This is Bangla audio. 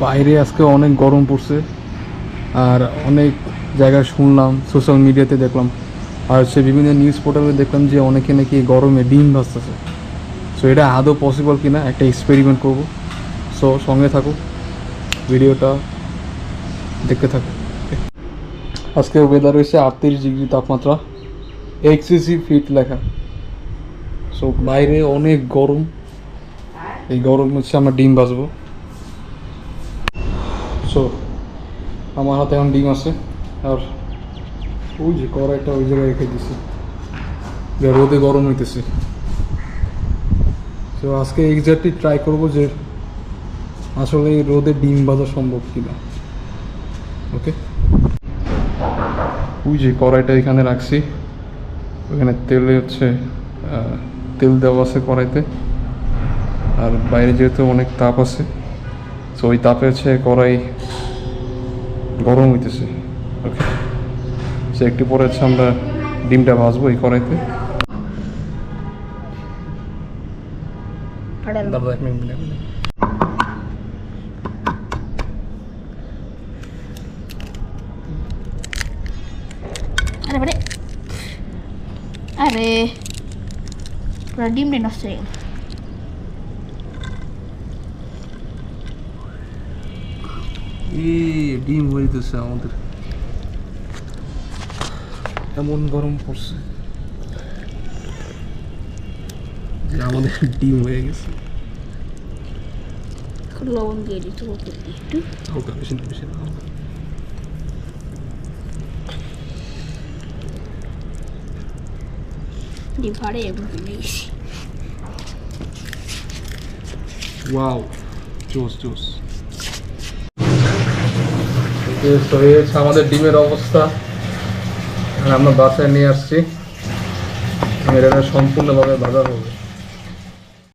বাইরে আজকে অনেক গরম পড়ছে, আর অনেক জায়গায় শুনলাম, সোশ্যাল মিডিয়াতে দেখলাম, আর হচ্ছে বিভিন্ন নিউজ পোর্টালে দেখলাম যে অনেকে নাকি গরমে ডিম ভাজতেছে। সো এটা আদৌ পসিবল কিনা একটা এক্সপেরিমেন্ট করব। সো সঙ্গে থাকুক, ভিডিওটা দেখতে থাকুক। আজকে ওয়েদার হয়েছে 38 ডিগ্রি তাপমাত্রা, এক্সেসিভ হিট লেখা। সো বাইরে অনেক গরম, এই গরম হচ্ছে আমরা ডিম ভাজবো। সো আমার হাতে এখন ডিম আছে, আর ওই যে কড়াইটা ওই জায়গায় রেখে দিছি, রোদে গরম হইতেছে। তো আজকে এক্স্যাক্টলি ট্রাই করবো যে আসলে এই রোদে ডিম ভাজা সম্ভব কিনা। ওকে, ওই যে কড়াইটা এখানে রাখছি, ওখানে তেলে হচ্ছে তেল দেওয়া আছে কড়াইতে, আর বাইরে যেহেতু অনেক তাপ আছে, তো ওই তাপে হচ্ছে কড়াই গরম হইতেছে। ওকে, সে একটু পরে হচ্ছে আমরা ডিমটা ভাজবো এই কড়াইতে। আরে পুরো ডিমটা নষ্ট হয়ে গেল। ডিম হইতেছে আমাদের, এমন গরম পড়ছে যে আমাদের ডিম হয়ে গেছে। লবণ দিয়ে দিতে হবে একটু, হালকা বেশি না, বেশি না, হালকা। ডিম ফাড়ে এবং দিয়েছি। ওয়াও, জোস জোস। তো এই হচ্ছে আমাদের ডিমের অবস্থা, আমরা বাসায় নিয়ে আসছি, এটা সম্পূর্ণভাবে ভাজা হবে।